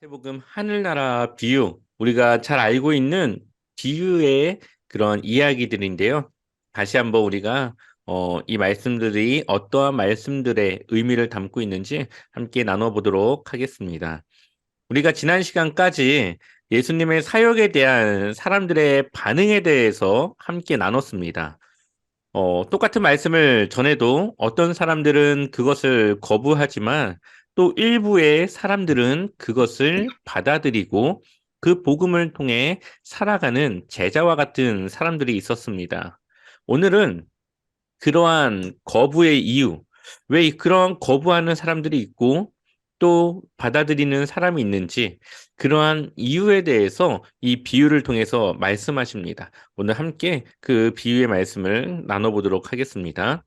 마태복음 하늘나라 비유, 우리가 잘 알고 있는 비유의 그런 이야기들인데요. 다시 한번 우리가 이 말씀들이 어떠한 말씀들의 의미를 담고 있는지 함께 나눠보도록 하겠습니다. 우리가 지난 시간까지 예수님의 사역에 대한 사람들의 반응에 대해서 함께 나눴습니다. 똑같은 말씀을 전해도 어떤 사람들은 그것을 거부하지만 또 일부의 사람들은 그것을 받아들이고 그 복음을 통해 살아가는 제자와 같은 사람들이 있었습니다. 오늘은 그러한 거부의 이유, 왜 그런 거부하는 사람들이 있고 또 받아들이는 사람이 있는지 그러한 이유에 대해서 이 비유를 통해서 말씀하십니다. 오늘 함께 그 비유의 말씀을 나눠보도록 하겠습니다.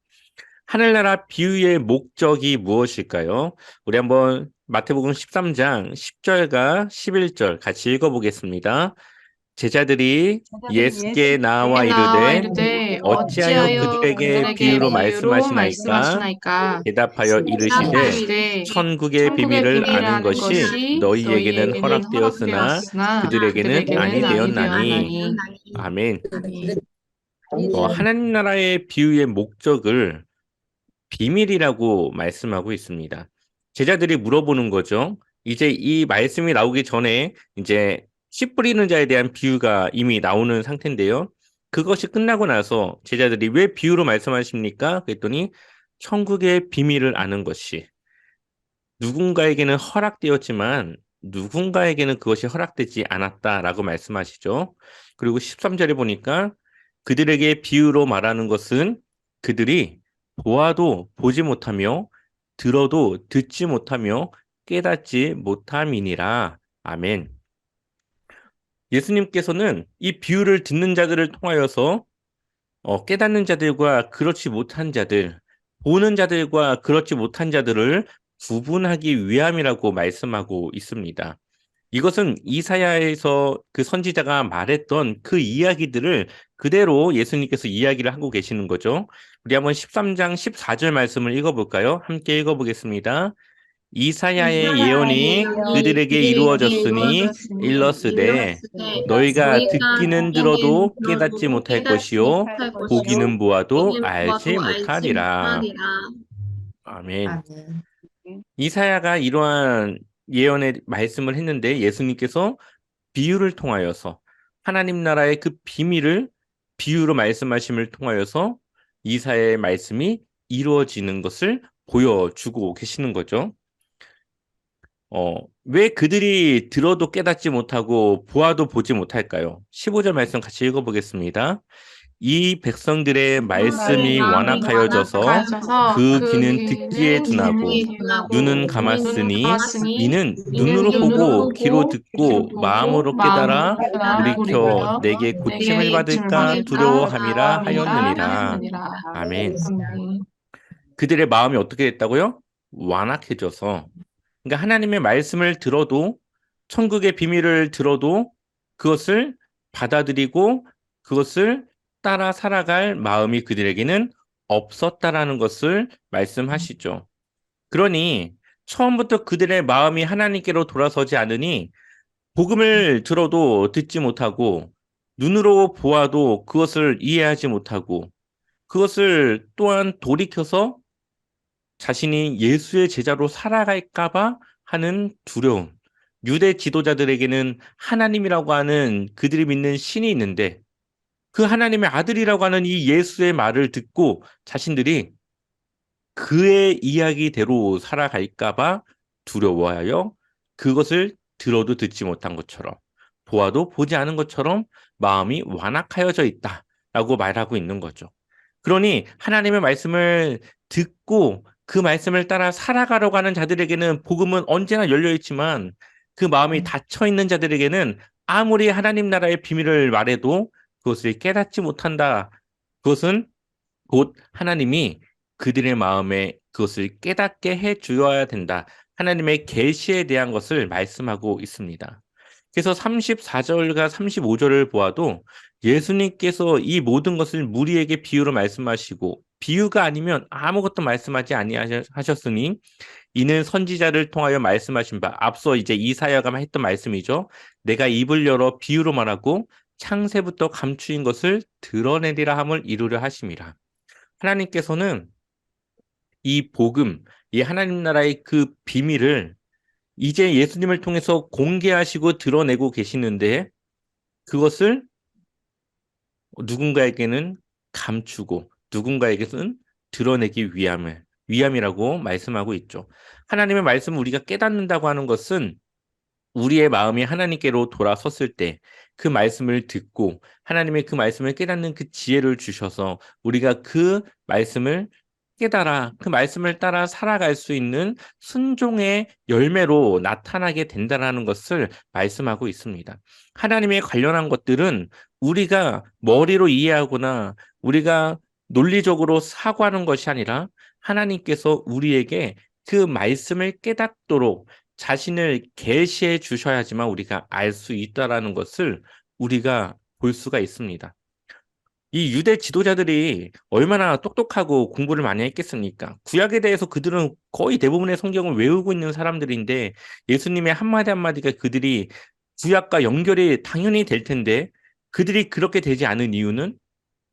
하늘나라 비유의 목적이 무엇일까요? 우리 한번 마태복음 13장 10절과 11절 같이 읽어보겠습니다. 제자들이 예수께 나와 나와 이르되 이르되 어찌하여 어찌하여 그들에게 그들에게 비유로 비유로 말씀하시나이까? 말씀하시나이까? 대답하여 이르시되 대답하시되 천국의 천국의 비밀을 비밀을 아는 아는 것이 것이 너희에게는 너희에게는 허락되었으나 허락되었으나 그들에게는 아니 그들에게는 아니 되었나니. 되었나니. 아멘. 아멘. 하나님 나라의 비유의 목적을 비밀이라고 말씀하고 있습니다. 제자들이 물어보는 거죠. 이제 이 말씀이 나오기 전에 이제 씨 뿌리는 자에 대한 비유가 이미 나오는 상태인데요. 그것이 끝나고 나서 제자들이 왜 비유로 말씀하십니까? 그랬더니 천국의 비밀을 아는 것이 누군가에게는 허락되었지만 누군가에게는 그것이 허락되지 않았다라고 말씀하시죠. 그리고 13절에 보니까 그들에게 비유로 말하는 것은 그들이 보아도 보지 못하며 들어도 듣지 못하며 깨닫지 못함이니라. 아멘. 예수님께서는 이 비유를 듣는 자들을 통하여서 깨닫는 자들과 그렇지 못한 자들, 보는 자들과 그렇지 못한 자들을 구분하기 위함이라고 말씀하고 있습니다. 이것은 이사야에서 그 선지자가 말했던 그 이야기들을 그대로 예수님께서 이야기를 하고 계시는 거죠. 우리 한번 13장 14절 말씀을 읽어볼까요? 함께 읽어보겠습니다. 이사야의 이사야의 예언이 예언이 그들에게 그들에게 이루어졌으니 이루어졌으니 일러스되 일렀으되 너희가 너희가 듣기는 듣기는 들어도 깨닫지 들어도 못할 깨닫지 것이요 못할 것이요 보기는 보아도 보기는 알지 보아도 알지 못하리라. 못하리라. 아멘. 아멘. 이사야가 이러한 예언의 말씀을 했는데 예수님께서 비유를 통하여서 하나님 나라의 그 비밀을 비유로 말씀하심을 통하여서 이사야의 말씀이 이루어지는 것을 보여주고 계시는 거죠. 왜 그들이 들어도 깨닫지 못하고 보아도 보지 못할까요? 15절 말씀 같이 읽어보겠습니다. 이 백성들의 말씀이 말씀이 완악하여져서 완악하여져서 그 그 귀는 듣기에 귀는 둔하고 듣기에 눈은 둔하고 눈은 감았으니 감았으니 이는 이는 눈으로 눈으로 보고 귀로 보고 귀로 듣고 듣고 마음으로 마음으로 깨달아 깨달아 돌이켜 돌이켜 내게 고침을 내게 고침을 받을까 받을까 두려워함이라 두려워함이라 하였느니라. 하였느니라. 아멘. 아멘. 그들의 마음이 어떻게 됐다고요? 완악해져서. 그러니까 하나님의 말씀을 들어도 천국의 비밀을 들어도 그것을 받아들이고 그것을 따라 살아갈 마음이 그들에게는 없었다라는 것을 말씀하시죠. 그러니 처음부터 그들의 마음이 하나님께로 돌아서지 않으니 복음을 들어도 듣지 못하고 눈으로 보아도 그것을 이해하지 못하고 그것을 또한 돌이켜서 자신이 예수의 제자로 살아갈까봐 하는 두려움. 유대 지도자들에게는 하나님이라고 하는 그들이 믿는 신이 있는데 그 하나님의 아들이라고 하는 이 예수의 말을 듣고 자신들이 그의 이야기대로 살아갈까봐 두려워하여 그것을 들어도 듣지 못한 것처럼 보아도 보지 않은 것처럼 마음이 완악하여져 있다라고 말하고 있는 거죠. 그러니 하나님의 말씀을 듣고 그 말씀을 따라 살아가려고 하는 자들에게는 복음은 언제나 열려 있지만 그 마음이 닫혀 있는 자들에게는 아무리 하나님 나라의 비밀을 말해도 그것을 깨닫지 못한다. 그것은 곧 하나님이 그들의 마음에 그것을 깨닫게 해 주어야 된다. 하나님의 계시에 대한 것을 말씀하고 있습니다. 그래서 34절과 35절을 보아도 예수님께서 이 모든 것을 무리에게 비유로 말씀하시고 비유가 아니면 아무것도 말씀하지 아니하셨으니 이는 선지자를 통하여 말씀하신 바 앞서 이제 이사야가 했던 말씀이죠. 내가 입을 열어 비유로 말하고 창세부터 감추인 것을 드러내리라 함을 이루려 하심이라. 하나님께서는 이 복음, 이 하나님 나라의 그 비밀을 이제 예수님을 통해서 공개하시고 드러내고 계시는데 그것을 누군가에게는 감추고 누군가에게는 드러내기 위함이라고 말씀하고 있죠. 하나님의 말씀을 우리가 깨닫는다고 하는 것은 우리의 마음이 하나님께로 돌아섰을 때 그 말씀을 듣고 하나님의 그 말씀을 깨닫는 그 지혜를 주셔서 우리가 그 말씀을 깨달아 그 말씀을 따라 살아갈 수 있는 순종의 열매로 나타나게 된다는 것을 말씀하고 있습니다. 하나님의 관련한 것들은 우리가 머리로 이해하거나 우리가 논리적으로 사고하는 것이 아니라 하나님께서 우리에게 그 말씀을 깨닫도록 자신을 계시해 주셔야지만 우리가 알 수 있다라는 것을 우리가 볼 수가 있습니다. 이 유대 지도자들이 얼마나 똑똑하고 공부를 많이 했겠습니까? 구약에 대해서 그들은 거의 대부분의 성경을 외우고 있는 사람들인데 예수님의 한마디 한마디가 그들이 구약과 연결이 당연히 될 텐데 그들이 그렇게 되지 않은 이유는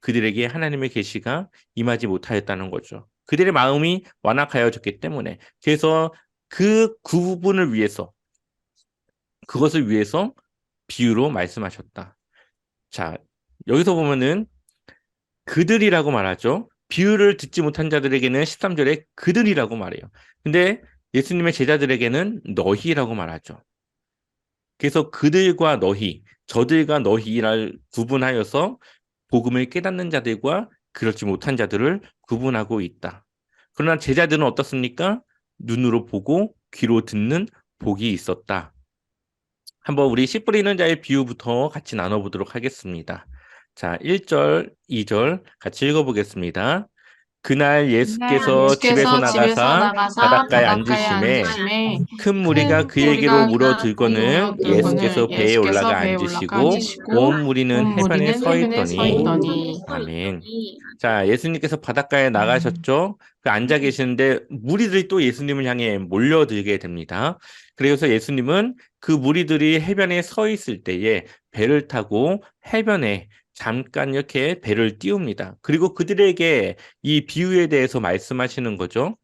그들에게 하나님의 계시가 임하지 못하였다는 거죠. 그들의 마음이 완악하여졌기 때문에. 그래서 그 구분을 위해서 그것을 위해서 비유로 말씀하셨다. 자, 여기서 보면은 그들이라고 말하죠. 비유를 듣지 못한 자들에게는 13절에 그들이라고 말해요. 근데 예수님의 제자들에게는 너희라고 말하죠. 그래서 그들과 너희, 저들과 너희를 구분하여서 복음을 깨닫는 자들과 그렇지 못한 자들을 구분하고 있다. 그러나 제자들은 어떻습니까? 눈으로 보고 귀로 듣는 복이 있었다. 한번 우리 씨 뿌리는 자의 비유부터 같이 나눠보도록 하겠습니다. 자, 1절, 2절 같이 읽어보겠습니다. 그날 예수께서 집에서 예수께서 집에서 나가사 나가사 바닷가에 바닷가에 앉으심에 앉으심에 큰 무리가 큰 그에게로 무리가 물어들거늘 물어들거늘 예수께서 배에 올라가 예수께서 배에 올라가 앉으시고 앉으시고 온 무리는 온 해변에 무리는 서 해변에 서 있더니 있더니 아멘. 자, 예수님께서 바닷가에 나가셨죠? 그 앉아 계시는데 무리들이 또 예수님을 향해 몰려들게 됩니다. 그래서 예수님은 그 무리들이 해변에 서 있을 때에 배를 타고 해변에 잠깐 이렇게 배를 띄웁니다. 그리고 그들에게 이 비유에 대해서 말씀하시는 거죠.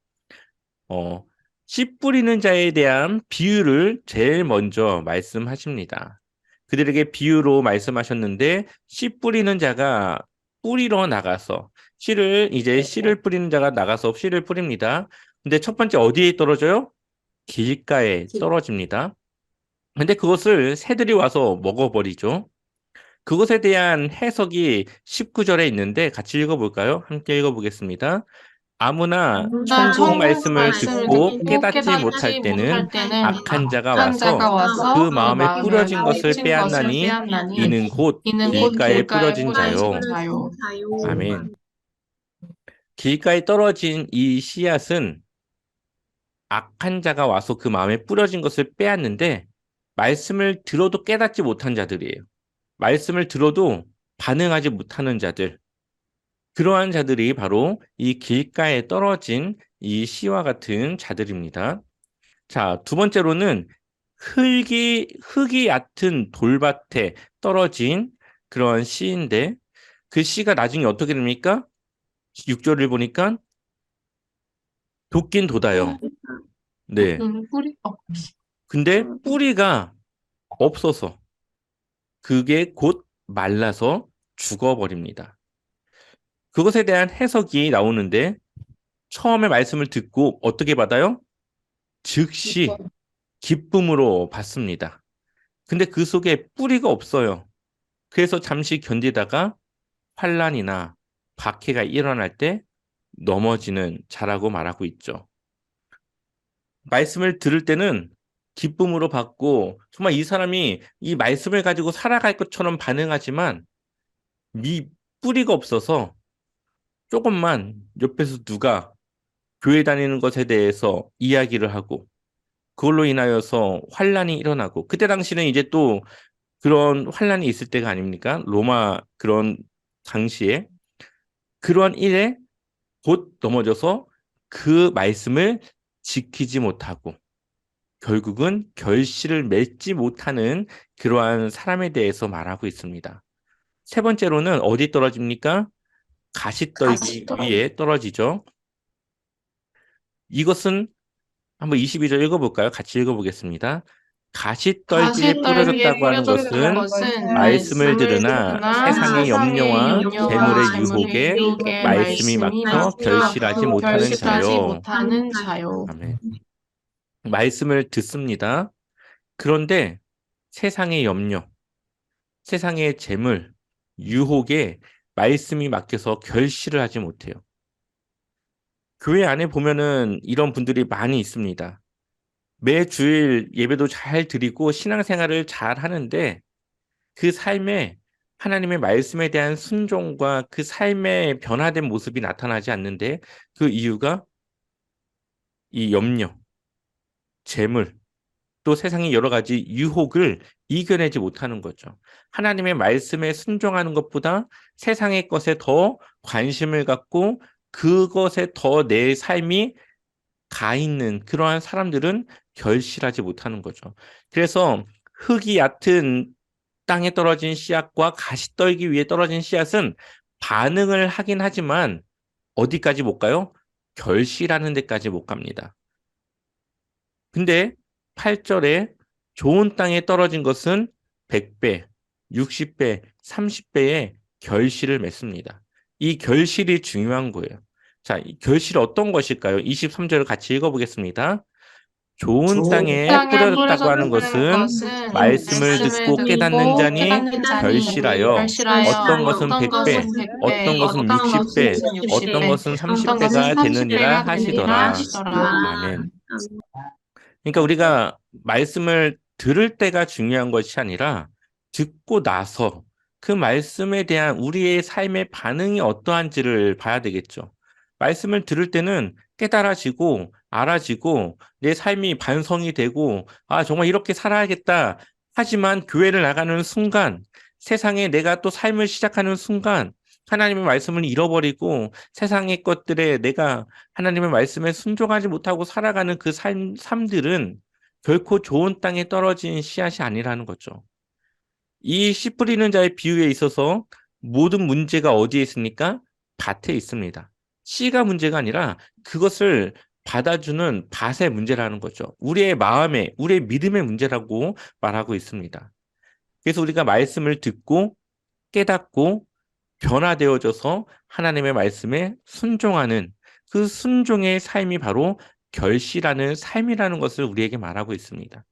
어, 씨 뿌리는 자에 대한 비유를 제일 먼저 말씀하십니다. 그들에게 비유로 말씀하셨는데 씨 뿌리는 자가 뿌리러 나가서 씨를 뿌리는 자가 나가서 씨를 뿌립니다. 근데 첫 번째 어디에 떨어져요? 길가에 떨어집니다. 근데 그것을 새들이 와서 먹어버리죠. 그것에 대한 해석이 19절에 있는데 같이 읽어볼까요? 함께 읽어보겠습니다. 아무나 나 천국 천국 말씀을 말씀을 듣고 듣고 깨닫지 깨닫지 못할 때는 못할 때는 악한 자가 악한 와서 자가 와서 그 그 마음에 마음에 뿌려진 것을 맺힌 것을 빼앗나니 빼앗나니 이는 곧 이는 곧 길가에 길가에 뿌려진 뿌려진 자요. 자요. 아멘. 길가에 떨어진 이 씨앗은 악한 자가 와서 그 마음에 뿌려진 것을 빼앗는데 말씀을 들어도 깨닫지 못한 자들이에요. 말씀을 들어도 반응하지 못하는 자들. 그러한 자들이 바로 이 길가에 떨어진 이 씨와 같은 자들입니다. 자, 두 번째로는 흙이 얕은 돌밭에 떨어진 그런 씨인데 그 씨가 나중에 어떻게 됩니까? 6절을 보니까 돋긴 돋아요. 네. 뿌리 근데 뿌리가 없어서 그게 곧 말라서 죽어버립니다. 그것에 대한 해석이 나오는데 처음에 말씀을 듣고 어떻게 받아요? 즉시 기쁨으로 받습니다. 근데 그 속에 뿌리가 없어요. 그래서 잠시 견디다가 환란이나 박해가 일어날 때 넘어지는 자라고 말하고 있죠. 말씀을 들을 때는 기쁨으로 받고 정말 이 사람이 이 말씀을 가지고 살아갈 것처럼 반응하지만 미 뿌리가 없어서 조금만 옆에서 누가 교회 다니는 것에 대해서 이야기를 하고 그걸로 인하여서 환란이 일어나고 그때 당시는 이제 또 그런 환란이 있을 때가 아닙니까? 로마 그런 당시에 그러한 일에 곧 넘어져서 그 말씀을 지키지 못하고 결국은 결실을 맺지 못하는 그러한 사람에 대해서 말하고 있습니다. 세 번째로는 어디 떨어집니까? 가시떨기 위에 떨어지죠. 이것은 한번 22절 읽어볼까요? 같이 읽어보겠습니다. 가시떨기에 뿌려졌다고 하는 것은 말씀을 들으나 세상의 염려와 재물의 유혹에 말씀이 막혀 결실하지 못하는 자요. 아멘. 말씀을 듣습니다. 그런데 세상의 염려, 세상의 재물, 유혹에 말씀이 막혀서 결실을 하지 못해요. 교회 안에 보면은 이런 분들이 많이 있습니다. 매 주일 예배도 잘 드리고 신앙생활을 잘 하는데 그 삶에 하나님의 말씀에 대한 순종과 그 삶의 변화된 모습이 나타나지 않는데 그 이유가 이 염려, 재물, 또 세상의 여러 가지 유혹을 이겨내지 못하는 거죠. 하나님의 말씀에 순종하는 것보다 세상의 것에 더 관심을 갖고 그것에 더 내 삶이 가 있는 그러한 사람들은 결실하지 못하는 거죠. 그래서 흙이 얕은 땅에 떨어진 씨앗과 가시떨기 위에 떨어진 씨앗은 반응을 하긴 하지만 어디까지 못 가요? 결실하는 데까지 못 갑니다. 근데 8절에 좋은 땅에 떨어진 것은 100배, 60배, 30배의 결실을 맺습니다. 이 결실이 중요한 거예요. 자, 이 결실이 어떤 것일까요? 23절을 같이 읽어보겠습니다. 좋은 땅에 뿌려졌다고 하는 것은 말씀을 듣고 깨닫는 자니 결실하여 어떤 것은 100배, 어떤 것은 60배, 어떤 것은 30배가 되느니라 하시더라. 아멘. 그러니까 우리가 말씀을 들을 때가 중요한 것이 아니라 듣고 나서 그 말씀에 대한 우리의 삶의 반응이 어떠한지를 봐야 되겠죠. 말씀을 들을 때는 깨달아지고 알아지고 내 삶이 반성이 되고 아, 정말 이렇게 살아야겠다. 하지만 교회를 나가는 순간 세상에 내가 또 삶을 시작하는 순간 하나님의 말씀을 잃어버리고 세상의 것들에 내가 하나님의 말씀에 순종하지 못하고 살아가는 그 삶들은 결코 좋은 땅에 떨어진 씨앗이 아니라는 거죠. 이 씨 뿌리는 자의 비유에 있어서 모든 문제가 어디에 있습니까? 밭에 있습니다. 씨가 문제가 아니라 그것을 받아주는 밭의 문제라는 거죠. 우리의 마음의, 우리의 믿음의 문제라고 말하고 있습니다. 그래서 우리가 말씀을 듣고 깨닫고 변화되어져서 하나님의 말씀에 순종하는 그 순종의 삶이 바로 결실하는 삶이라는 것을 우리에게 말하고 있습니다.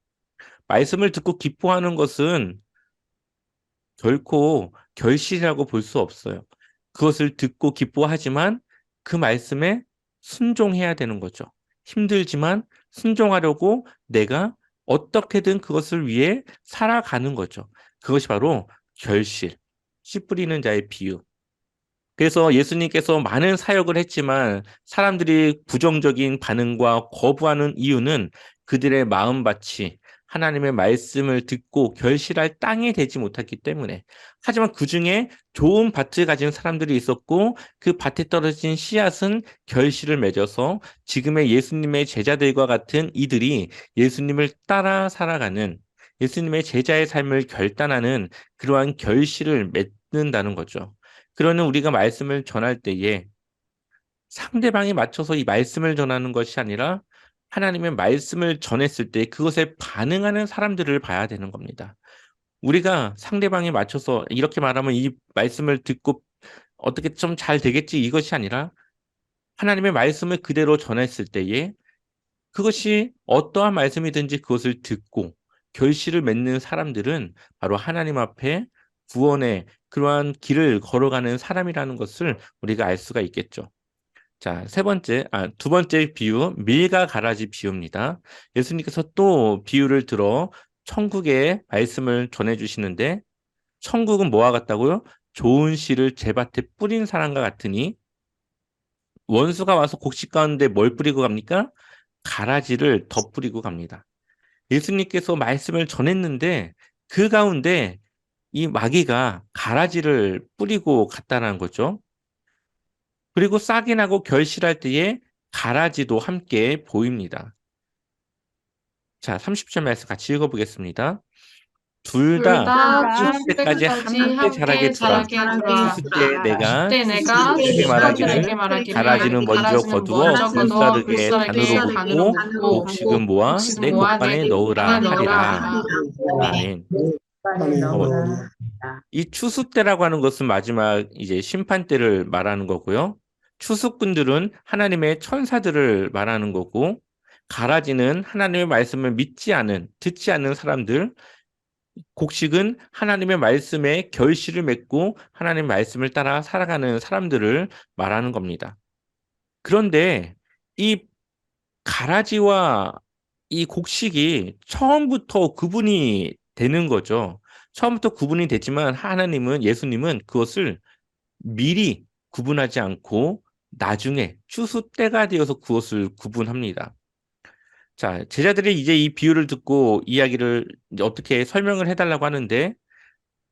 말씀을 듣고 기뻐하는 것은 결코 결실이라고 볼 수 없어요. 그것을 듣고 기뻐하지만 그 말씀에 순종해야 되는 거죠. 힘들지만 순종하려고 내가 어떻게든 그것을 위해 살아가는 거죠. 그것이 바로 결실, 씨 뿌리는 자의 비유. 그래서 예수님께서 많은 사역을 했지만 사람들이 부정적인 반응과 거부하는 이유는 그들의 마음밭이 하나님의 말씀을 듣고 결실할 땅이 되지 못했기 때문에. 하지만 그 중에 좋은 밭을 가진 사람들이 있었고 그 밭에 떨어진 씨앗은 결실을 맺어서 지금의 예수님의 제자들과 같은 이들이 예수님을 따라 살아가는 예수님의 제자의 삶을 결단하는 그러한 결실을 맺는다는 거죠. 그러는 우리가 말씀을 전할 때에 상대방에 맞춰서 이 말씀을 전하는 것이 아니라 하나님의 말씀을 전했을 때 그것에 반응하는 사람들을 봐야 되는 겁니다. 우리가 상대방에 맞춰서 이렇게 말하면 이 말씀을 듣고 어떻게 좀 잘 되겠지 이것이 아니라 하나님의 말씀을 그대로 전했을 때에 그것이 어떠한 말씀이든지 그것을 듣고 결실을 맺는 사람들은 바로 하나님 앞에 구원의 그러한 길을 걸어가는 사람이라는 것을 우리가 알 수가 있겠죠. 자, 두 번째 비유, 밀과 가라지 비유입니다. 예수님께서 또 비유를 들어 천국의 말씀을 전해주시는데, 천국은 뭐와 같다고요? 좋은 씨를 제 밭에 뿌린 사람과 같으니, 원수가 와서 곡식 가운데 뭘 뿌리고 갑니까? 가라지를 더 뿌리고 갑니다. 예수님께서 말씀을 전했는데 그 가운데 이 마귀가 가라지를 뿌리고 갔다는 거죠. 그리고 싹이 나고 결실할 때에 가라지도 함께 보입니다. 자, 30절 말씀 같이 읽어보겠습니다. 둘 둘 다 다 추수 추수 때까지 때까지 함께 자라게 함께 두라. 자라게 두라. 추수 때 내가 그때 내가 추수꾼들에게 추수꾼들에게 말하기를 말하기를 가라지는 먼저 가라지는 거두어 먼저 거두어 불사르게 불사르게 단으로 단으로 붓고 묶고 곡식은 모아 곡식은 내 모아 내 곡간에 넣으라 곡간에 넣으라. 하리라. 아멘. 어, 너무나 이 추수 때라고 하는 것은 마지막 이제 심판 때를 말하는 거고요. 추수꾼들은 하나님의 천사들을 말하는 거고, 가라지는 하나님의 말씀을 믿지 않은, 듣지 않는 사람들, 곡식은 하나님의 말씀에 결실을 맺고 하나님의 말씀을 따라 살아가는 사람들을 말하는 겁니다. 그런데 이 가라지와 이 곡식이 처음부터 구분이 되는 거죠. 처음부터 구분이 됐지만 하나님은, 예수님은 그것을 미리 구분하지 않고 나중에 추수 때가 되어서 그것을 구분합니다. 자, 제자들이 이제 이 비유를 듣고 이야기를 이제 어떻게 설명을 해달라고 하는데,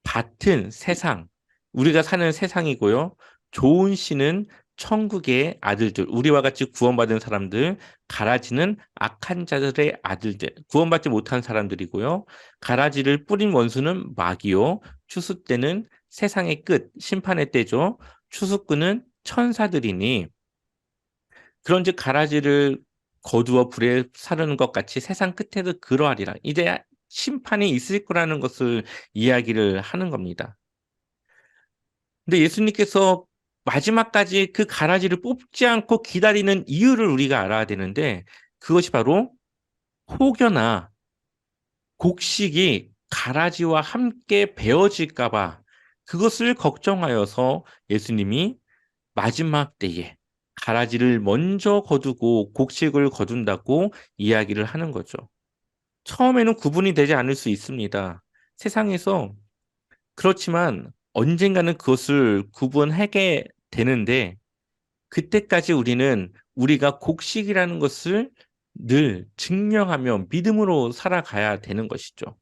밭은 세상, 우리가 사는 세상이고요. 좋은 씨는 천국의 아들들, 우리와 같이 구원받은 사람들, 가라지는 악한 자들의 아들들, 구원받지 못한 사람들이고요. 가라지를 뿌린 원수는 마귀요. 추수 때는 세상의 끝, 심판의 때죠. 추수꾼은 천사들이니, 그런즉 가라지를 거두어 불에 사르는 것 같이 세상 끝에도 그러하리라. 이제 심판이 있을 거라는 것을 이야기를 하는 겁니다. 근데 예수님께서 마지막까지 그 가라지를 뽑지 않고 기다리는 이유를 우리가 알아야 되는데, 그것이 바로 혹여나 곡식이 가라지와 함께 베어질까 봐 그것을 걱정하여서 예수님이 마지막 때에 가라지를 먼저 거두고 곡식을 거둔다고 이야기를 하는 거죠. 처음에는 구분이 되지 않을 수 있습니다. 세상에서. 그렇지만 언젠가는 그것을 구분하게 되는데, 그때까지 우리는 우리가 곡식이라는 것을 늘 증명하며 믿음으로 살아가야 되는 것이죠.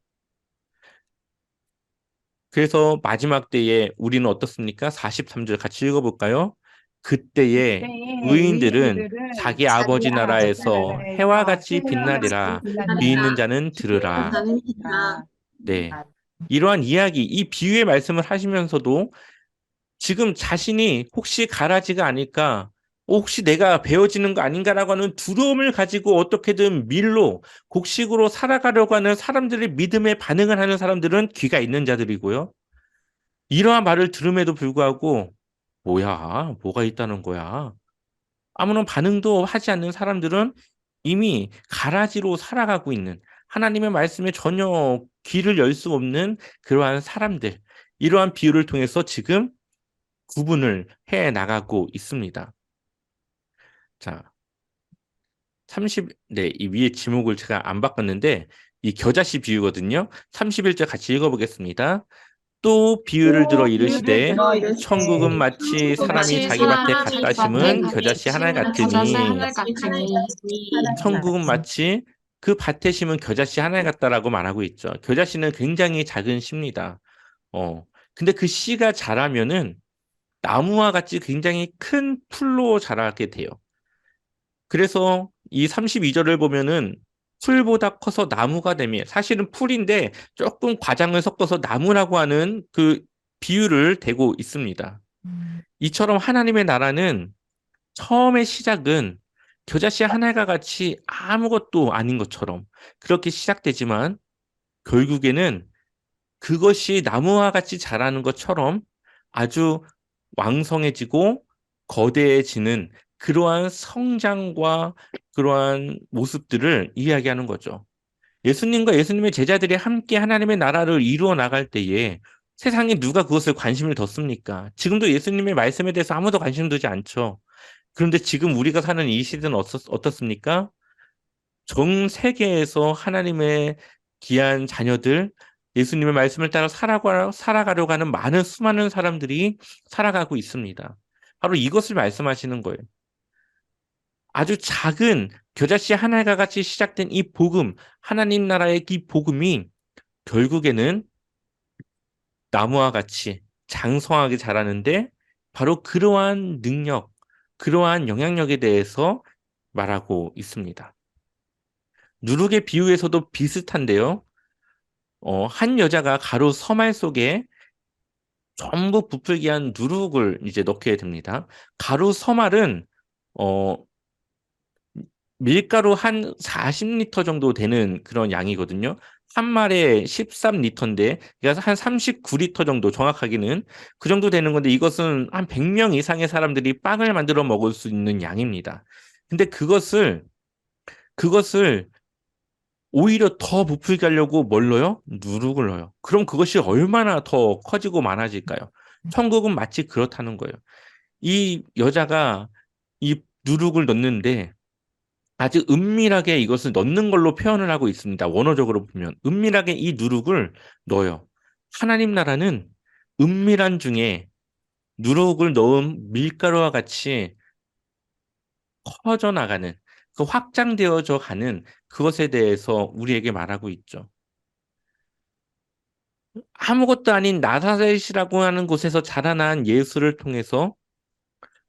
그래서 마지막 때에 우리는 어떻습니까? 43절 같이 읽어볼까요? 그때에 의인들은 자기 아버지 나라에서 해와 같이 빛나리라. 귀 있는 자는 들으라. 네. 이러한 이야기, 이 비유의 말씀을 하시면서도 지금 자신이 혹시 가라지가 아닐까, 혹시 내가 베어지는 거 아닌가라고 하는 두려움을 가지고 어떻게든 밀로, 곡식으로 살아가려고 하는 사람들의 믿음에 반응을 하는 사람들은 귀가 있는 자들이고요. 이러한 말을 들음에도 불구하고 뭐가 있다는 거야, 아무런 반응도 하지 않는 사람들은 이미 가라지로 살아가고 있는, 하나님의 말씀에 전혀 귀를 열 수 없는 그러한 사람들, 이러한 비유를 통해서 지금 구분을 해 나가고 있습니다. 자, 네, 이 위에 지목을 제가 안 바꿨는데 이 겨자씨 비유거든요. 31절 같이 읽어보겠습니다. 또 비유를 들어 이르시되 천국은 마치 사람이 마치 자기 밭에 사람이 갖다 자기 밭에 심은 갖다 겨자씨 하나 심은 겨자씨 같으니, 하늘 같으니 천국은 마치 그 밭에 심은 겨자씨 하나 같다라고 말하고 있죠. 겨자씨는 굉장히 작은 씨입니다. 근데 그 씨가 자라면은 나무와 같이 굉장히 큰 풀로 자라게 돼요. 그래서 이 32절을 보면은 풀보다 커서 나무가 되면, 사실은 풀인데 조금 과장을 섞어서 나무라고 하는 그 비유를 대고 있습니다. 이처럼 하나님의 나라는 처음의 시작은 겨자씨 하나가 같이 아무것도 아닌 것처럼 그렇게 시작되지만, 결국에는 그것이 나무와 같이 자라는 것처럼 아주 왕성해지고 거대해지는 그러한 성장과 그러한 모습들을 이야기하는 거죠. 예수님과 예수님의 제자들이 함께 하나님의 나라를 이루어 나갈 때에 세상에 누가 그것을 관심을 뒀습니까? 지금도 예수님의 말씀에 대해서 아무도 관심 두지 않죠. 그런데 지금 우리가 사는 이 시대는 어떻습니까? 전 세계에서 하나님의 귀한 자녀들, 예수님의 말씀을 따라 살아가려고 하는 많은 수많은 사람들이 살아가고 있습니다. 바로 이것을 말씀하시는 거예요. 아주 작은 겨자씨 하나가 같이 시작된 이 복음, 하나님 나라의 이 복음이 결국에는 나무와 같이 장성하게 자라는데 바로 그러한 능력, 그러한 영향력에 대해서 말하고 있습니다. 누룩의 비유에서도 비슷한데요. 한 여자가 가루 서말 속에 전부 부풀게 한 누룩을 이제 넣게 됩니다. 가루 서말은 어, 밀가루 한 40리터 정도 되는 그런 양이거든요. 한 말에 13리터인데, 그러니까 한 39리터 정도 정확하게는 그 정도 되는 건데, 이것은 한 100명 이상의 사람들이 빵을 만들어 먹을 수 있는 양입니다. 근데 그것을 오히려 더 부풀게 하려고 뭘 넣어요? 누룩을 넣어요. 그럼 그것이 얼마나 더 커지고 많아질까요? 천국은 마치 그렇다는 거예요. 이 여자가 이 누룩을 넣는데 아주 은밀하게 이것을 넣는 걸로 표현을 하고 있습니다. 원어적으로 보면 은밀하게 이 누룩을 넣어요. 하나님 나라는 은밀한 중에 누룩을 넣은 밀가루와 같이 퍼져나가는 그 확장되어져 가는 그것에 대해서 우리에게 말하고 있죠. 아무것도 아닌 나사렛이라고 하는 곳에서 자라난 예수를 통해서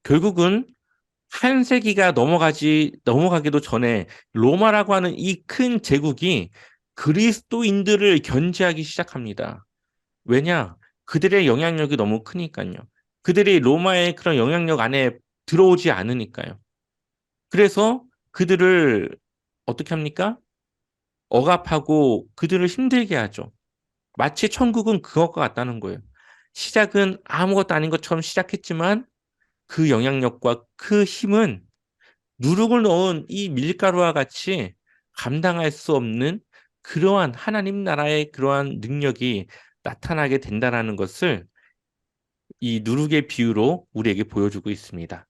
결국은 한 세기가 넘어가기도 전에 로마라고 하는 이 큰 제국이 그리스도인들을 견제하기 시작합니다. 왜냐? 그들의 영향력이 너무 크니까요. 그들이 로마의 그런 영향력 안에 들어오지 않으니까요. 그래서 그들을 어떻게 합니까? 억압하고 그들을 힘들게 하죠. 마치 천국은 그것과 같다는 거예요. 시작은 아무것도 아닌 것처럼 시작했지만 그 영향력과 그 힘은 누룩을 넣은 이 밀가루와 같이 감당할 수 없는 그러한 하나님 나라의 그러한 능력이 나타나게 된다라는 것을 이 누룩의 비유로 우리에게 보여주고 있습니다.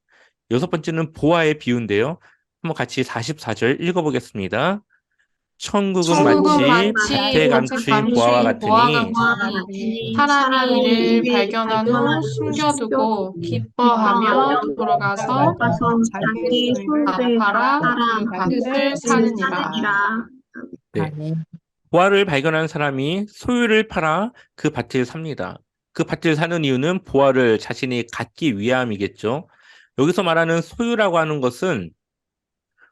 여섯 번째는 보화의 비유인데요. 한번 같이 44절 읽어보겠습니다. 천국은 천국은 마치 마치 밭에 밭에 감추인 보화와 감추인 보화 같으니 같으니 사람이 이를 발견한 후 숨겨두고 기뻐하며 돌아가서 자기 다 소유를 다 팔아 팔아 그 그 밭을 밭을 사느니라. 네, 보화를 발견한 사람이 소유를 팔아 그 밭을 삽니다. 그 밭을 사는 이유는 보화를 자신이 갖기 위함이겠죠. 여기서 말하는 소유라고 하는 것은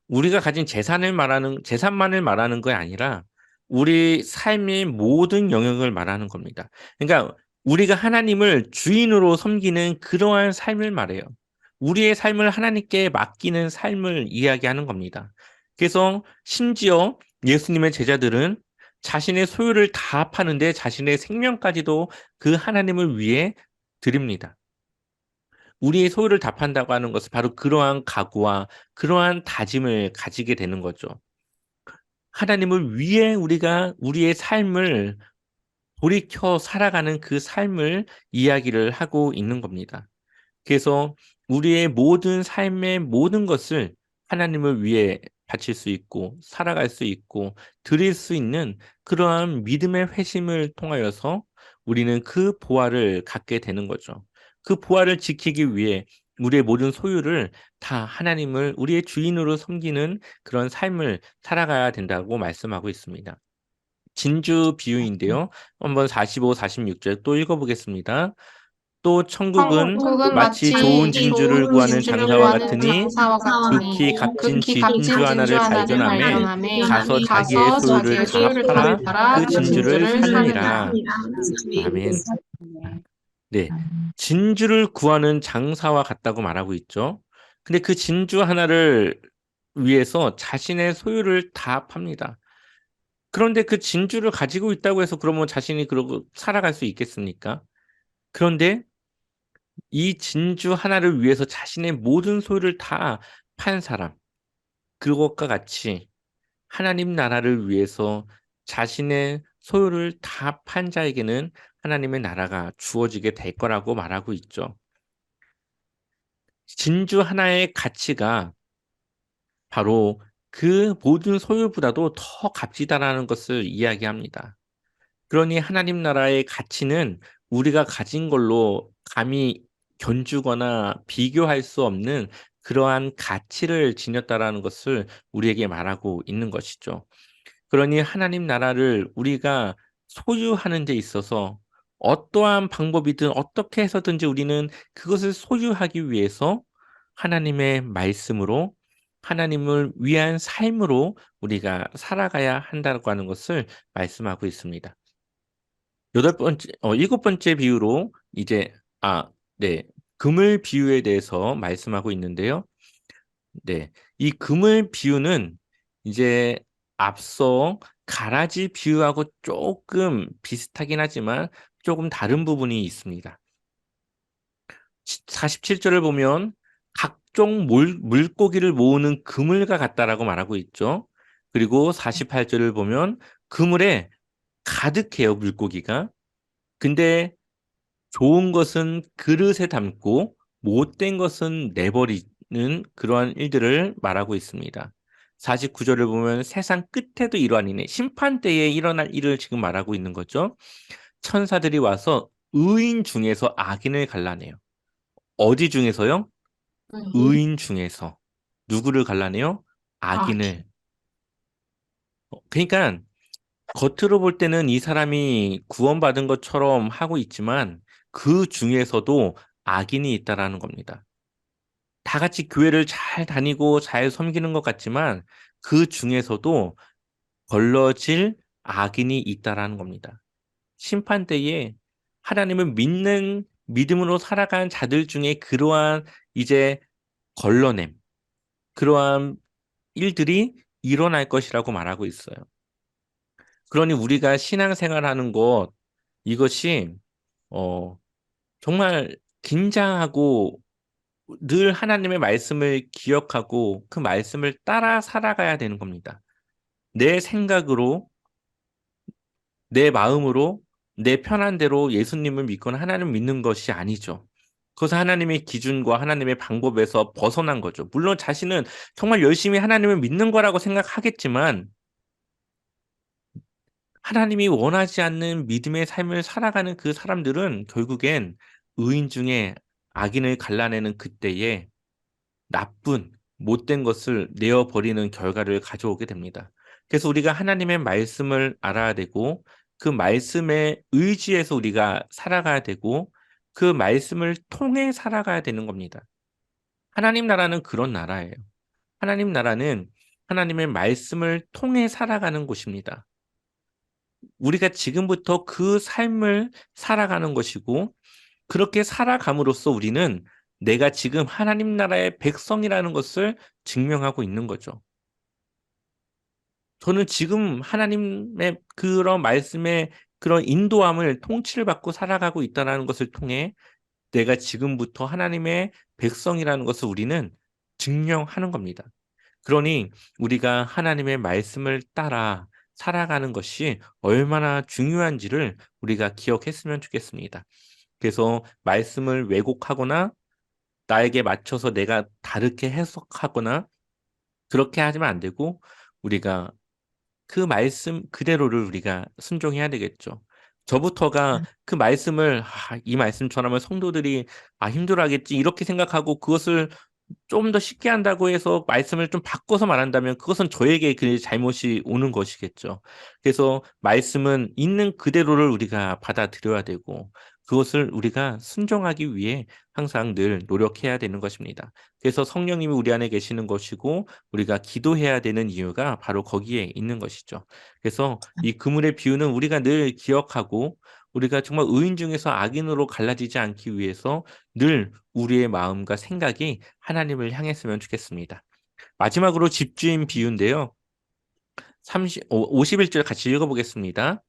우리가 가진 재산만을 말하는 게 아니라 우리 삶의 모든 영역을 말하는 겁니다. 그러니까 우리가 하나님을 주인으로 섬기는 그러한 삶을 말해요. 우리의 삶을 하나님께 맡기는 삶을 이야기하는 겁니다. 그래서 심지어 예수님의 제자들은 자신의 소유를 다 파는데 자신의 생명까지도 그 하나님을 위해 드립니다. 우리의 소유를 다 판다고 하는 것은 바로 그러한 각오와 그러한 다짐을 가지게 되는 거죠. 하나님을 위해 우리가 우리의 삶을 돌이켜 살아가는 그 삶을 이야기를 하고 있는 겁니다. 그래서 우리의 모든 삶의 모든 것을 하나님을 위해 바칠 수 있고 살아갈 수 있고 드릴 수 있는 그러한 믿음의 회심을 통하여서 우리는 그 보화를 갖게 되는 거죠. 그 보화를 지키기 위해 우리의 모든 소유를 다 하나님을 우리의 주인으로 섬기는 그런 삶을 살아가야 된다고 말씀하고 있습니다. 진주 비유인데요. 한번 45, 46절 또 읽어보겠습니다. 또 천국은 천국은 마치 마치 좋은 진주를 좋은 구하는 진주를 장사와 구하는 같으니 장사와 같으니 극히 값진 극히 값진 진주 진주 하나를 하나를 발견함에 발견함에 가서 자기의 가서 소유를 자기의 다 소유를 다 팔아 팔아 그 그 진주를 진주를 사느니라. 사느니라. 아멘. 네. 진주를 구하는 장사와 같다고 말하고 있죠. 근데 그 진주 하나를 위해서 자신의 소유를 다 팝니다. 그런데 그 진주를 가지고 있다고 해서 그러면 자신이 그러고 살아갈 수 있겠습니까? 그런데 이 진주 하나를 위해서 자신의 모든 소유를 다 판 사람, 그것과 같이 하나님 나라를 위해서 자신의 소유를 다 판 자에게는 하나님의 나라가 주어지게 될 거라고 말하고 있죠. 진주 하나의 가치가 바로 그 모든 소유보다도 더 값지다라는 것을 이야기합니다. 그러니 하나님 나라의 가치는 우리가 가진 걸로 감히 견주거나 비교할 수 없는 그러한 가치를 지녔다라는 것을 우리에게 말하고 있는 것이죠. 그러니 하나님 나라를 우리가 소유하는 데 있어서 어떠한 방법이든 어떻게 해서든지 우리는 그것을 소유하기 위해서 하나님의 말씀으로 하나님을 위한 삶으로 우리가 살아가야 한다고 하는 것을 말씀하고 있습니다. 일곱 번째 비유로 이제 네. 금을 비유에 대해서 말씀하고 있는데요. 네. 이 금을 비유는 이제 앞서 가라지 비유하고 조금 비슷하긴 하지만 조금 다른 부분이 있습니다. 47절을 보면 각종 물고기를 모으는 그물과 같다라고 말하고 있죠. 그리고 48절을 보면 그물에 가득해요, 물고기가. 근데 좋은 것은 그릇에 담고 못된 것은 내버리는 그러한 일들을 말하고 있습니다. 49절을 보면 세상 끝에도 이러한 일이 심판 때에 일어날 일을 지금 말하고 있는 거죠. 천사들이 와서 의인 중에서 악인을 갈라내요. 어디 중에서요? 음. 의인 중에서. 누구를 갈라내요? 아기. 악인을. 그러니까 겉으로 볼 때는 이 사람이 구원받은 것처럼 하고 있지만 그 중에서도 악인이 있다라는 겁니다. 다 같이 교회를 잘 다니고 잘 섬기는 것 같지만 그 중에서도 걸러질 악인이 있다라는 겁니다. 심판 때에 하나님을 믿는 믿음으로 살아간 자들 중에 그러한 이제 걸러냄, 그러한 일들이 일어날 것이라고 말하고 있어요. 그러니 우리가 신앙생활하는 것 이것이 어 정말 긴장하고 늘 하나님의 말씀을 기억하고 그 말씀을 따라 살아가야 되는 겁니다. 내 생각으로, 내 마음으로, 내 편한 대로 예수님을 믿거나 하나님을 믿는 것이 아니죠. 그것은 하나님의 기준과 하나님의 방법에서 벗어난 거죠. 물론 자신은 정말 열심히 하나님을 믿는 거라고 생각하겠지만 하나님이 원하지 않는 믿음의 삶을 살아가는 그 사람들은 결국엔 의인 중에 악인을 갈라내는 그때에 나쁜 못된 것을 내어 버리는 결과를 가져오게 됩니다. 그래서 우리가 하나님의 말씀을 알아야 되고 그 말씀에 의지해서 우리가 살아가야 되고 그 말씀을 통해 살아가야 되는 겁니다. 하나님 나라는 그런 나라예요. 하나님 나라는 하나님의 말씀을 통해 살아가는 곳입니다. 우리가 지금부터 그 삶을 살아가는 것이고 그렇게 살아감으로써 우리는 내가 지금 하나님 나라의 백성이라는 것을 증명하고 있는 거죠. 저는 지금 하나님의 그런 말씀의 그런 인도함을 통치를 받고 살아가고 있다는 것을 통해 내가 지금부터 하나님의 백성이라는 것을 우리는 증명하는 겁니다. 그러니 우리가 하나님의 말씀을 따라 살아가는 것이 얼마나 중요한지를 우리가 기억했으면 좋겠습니다. 그래서 말씀을 왜곡하거나 나에게 맞춰서 내가 다르게 해석하거나 그렇게 하면 안 되고 우리가 그 말씀 그대로를 우리가 순종해야 되겠죠. 저부터가 그 말씀을 '이 말씀 전하면 성도들이 힘들어하겠지.' 이렇게 생각하고 그것을 좀 더 쉽게 한다고 해서 말씀을 좀 바꿔서 말한다면 그것은 저에게 그 잘못이 오는 것이겠죠. 그래서 말씀은 있는 그대로를 우리가 받아들여야 되고 그것을 우리가 순종하기 위해 항상 늘 노력해야 되는 것입니다. 그래서 성령님이 우리 안에 계시는 것이고 우리가 기도해야 되는 이유가 바로 거기에 있는 것이죠. 그래서 이 그물의 비유는 우리가 늘 기억하고 우리가 정말 의인 중에서 악인으로 갈라지지 않기 위해서 늘 우리의 마음과 생각이 하나님을 향했으면 좋겠습니다. 마지막으로 집주인 비유인데요. 51절 같이 읽어보겠습니다.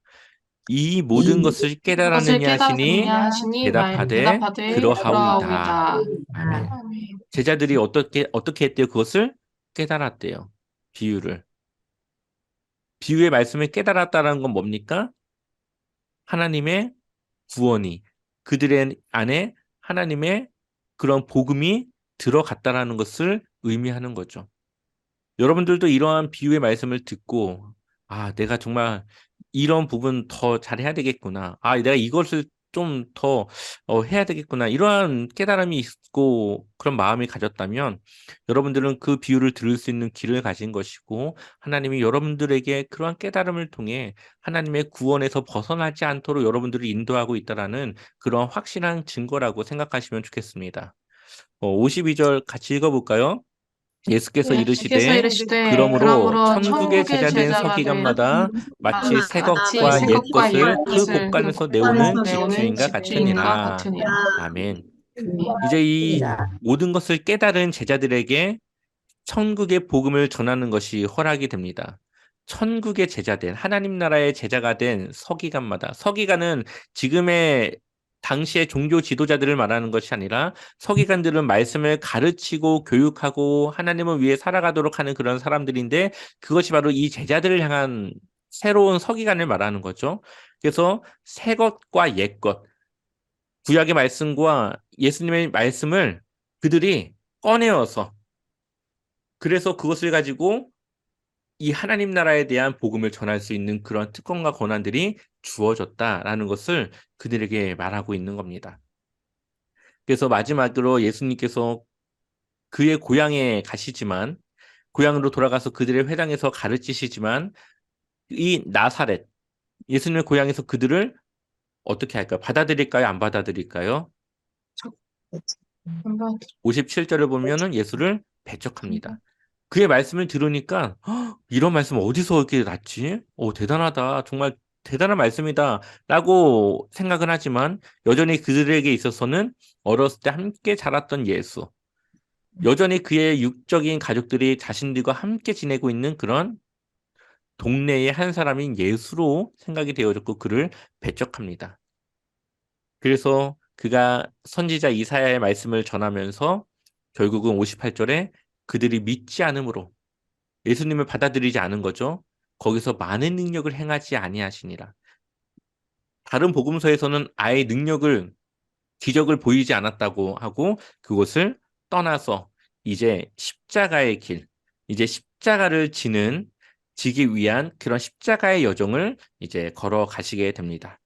이 모든 것을 그것을 깨달았느냐 하시니 깨달았느냐 하시니 대답하되 대답하되 그러하오이다. 그러하오이다. 아멘. 아멘. 제자들이 어떻게 했대요? 그것을 깨달았대요. 비유를. 비유의 말씀을 깨달았다는 건 뭡니까? 하나님의 구원이 그들의 안에 하나님의 그런 복음이 들어갔다라는 것을 의미하는 거죠. 여러분들도 이러한 비유의 말씀을 듣고 내가 정말 이런 부분 더 잘해야 되겠구나. 내가 이것을 좀 더 해야 되겠구나. 이러한 깨달음이 있고 그런 마음이 가졌다면 여러분들은 그 비유를 들을 수 있는 길을 가진 것이고 하나님이 여러분들에게 그러한 깨달음을 통해 하나님의 구원에서 벗어나지 않도록 여러분들을 인도하고 있다라는 그런 확실한 증거라고 생각하시면 좋겠습니다. 52절 같이 읽어볼까요? 예수께서 예수께서 이르시되 이르시되 그러므로 그러므로 천국의 천국의 제자된 제자가 된 서기관마다 마치 새 마치 것과 새 옛 것과 옛 것을 그 것을 그 곳간에서 곳간에서 내오는 내오는 집주인과 집주인과 같으니라. 같으니라. 아멘. 이제 이 모든 것을 깨달은 제자들에게 천국의 복음을 전하는 것이 허락이 됩니다. 천국의 제자된 하나님 나라의 제자가 된 서기관마다 서기관은 지금의 당시의 종교 지도자들을 말하는 것이 아니라 서기관들은 말씀을 가르치고 교육하고 하나님을 위해 살아가도록 하는 그런 사람들인데 그것이 바로 이 제자들을 향한 새로운 서기관을 말하는 거죠. 그래서 새 것과 옛 것, 구약의 말씀과 예수님의 말씀을 그들이 꺼내어서 그래서 그것을 가지고 이 하나님 나라에 대한 복음을 전할 수 있는 그런 특권과 권한들이 주어졌다라는 것을 그들에게 말하고 있는 겁니다. 그래서 마지막으로 예수님께서 그의 고향에 가시지만 고향으로 돌아가서 그들의 회당에서 가르치시지만 이 나사렛 예수님의 고향에서 그들을 어떻게 할까요? 받아들일까요? 안 받아들일까요? 57절을 보면은 예수를 배척합니다. 그의 말씀을 들으니까 "헉, 이런 말씀 어디서 이렇게 났지? 대단하다. 정말 대단한 말씀이다. 라고 생각은 하지만 여전히 그들에게 있어서는 어렸을 때 함께 자랐던 예수, 여전히 그의 육적인 가족들이 자신들과 함께 지내고 있는 그런 동네의 한 사람인 예수로 생각이 되어졌고 그를 배척합니다. 그래서 그가 선지자 이사야의 말씀을 전하면서 결국은 58절에 그들이 믿지 않으므로 예수님을 받아들이지 않은 거죠. 거기서 많은 능력을 행하지 아니하시니라. 다른 복음서에서는 아예 능력을 기적을 보이지 않았다고 하고 그곳을 떠나서 이제 십자가의 길, 이제 십자가를 지기 위한 그런 십자가의 여정을 이제 걸어가시게 됩니다.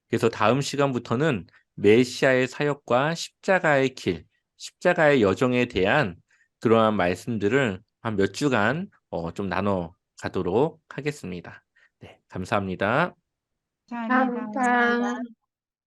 그래서 다음 시간부터는 메시아의 사역과 십자가의 길, 십자가의 여정에 대한 그러한 말씀들을 한 몇 주간 좀 나눠 가도록 하겠습니다. 네, 감사합니다. 감사합니다.